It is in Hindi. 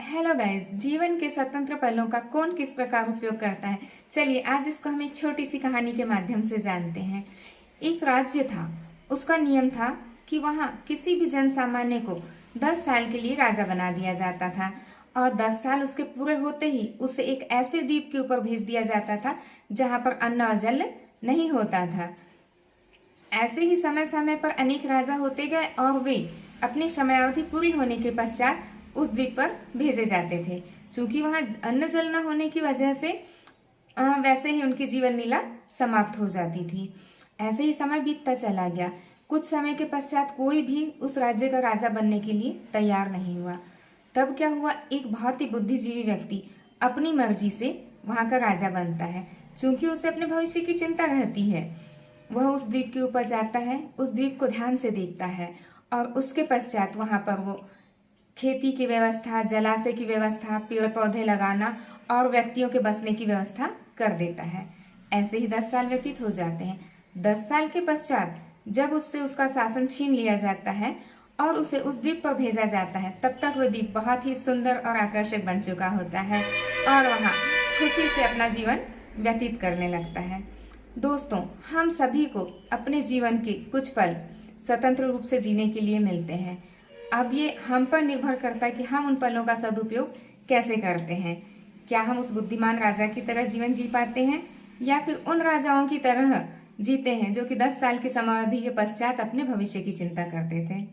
हेलो गाइस, जीवन के स्वतंत्र पलों का कौन किस प्रकार उपयोग करता है। चलिए आज इसको हम एक छोटी सी कहानी के माध्यम से जानते हैं। एक राज्य था, उसका नियम था कि वहाँ किसी भी जन सामान्य को 10 साल के लिए राजा बना दिया जाता था और 10 साल उसके पूरे होते ही उसे एक ऐसे द्वीप के ऊपर भेज दिया जाता था जहाँ पर अन्न और जल नहीं होता था। ऐसे ही समय समय पर अनेक राजा होते गए और वे अपनी समयावधि पूरी होने के पश्चात उस द्वीप पर भेजे जाते थे। चूंकि वहां अन्न जल न होने की वजह से वैसे ही उनकी जीवन लीला समाप्त हो जाती थी। ऐसे ही समय बीतता चला गया। कुछ समय के पश्चात कोई भी उस राज्य का राजा बनने के लिए तैयार नहीं हुआ। तब क्या हुआ, एक बहुत ही बुद्धिजीवी व्यक्ति अपनी मर्जी से वहां का राजा बनता है। चूंकि उसे अपने भविष्य की चिंता रहती है, वह उस द्वीप के ऊपर जाता है, उस द्वीप को ध्यान से देखता है और उसके पश्चात वहां पर वो खेती की व्यवस्था, जलाशय की व्यवस्था, पेड़ पौधे लगाना और व्यक्तियों के बसने की व्यवस्था कर देता है। ऐसे ही 10 साल व्यतीत हो जाते हैं। 10 साल के पश्चात जब उससे उसका शासन छीन लिया जाता है और उसे उस द्वीप पर भेजा जाता है, तब तक वह द्वीप बहुत ही सुंदर और आकर्षक बन चुका होता है और वहाँ खुशी से अपना जीवन व्यतीत करने लगता है। दोस्तों, हम सभी को अपने जीवन के कुछ पल स्वतंत्र रूप से जीने के लिए मिलते हैं। अब ये हम पर निर्भर करता है कि हम उन पलों का सदुपयोग कैसे करते हैं। क्या हम उस बुद्धिमान राजा की तरह जीवन जी पाते हैं या फिर उन राजाओं की तरह जीते हैं जो कि 10 साल की समाधि के पश्चात अपने भविष्य की चिंता करते थे।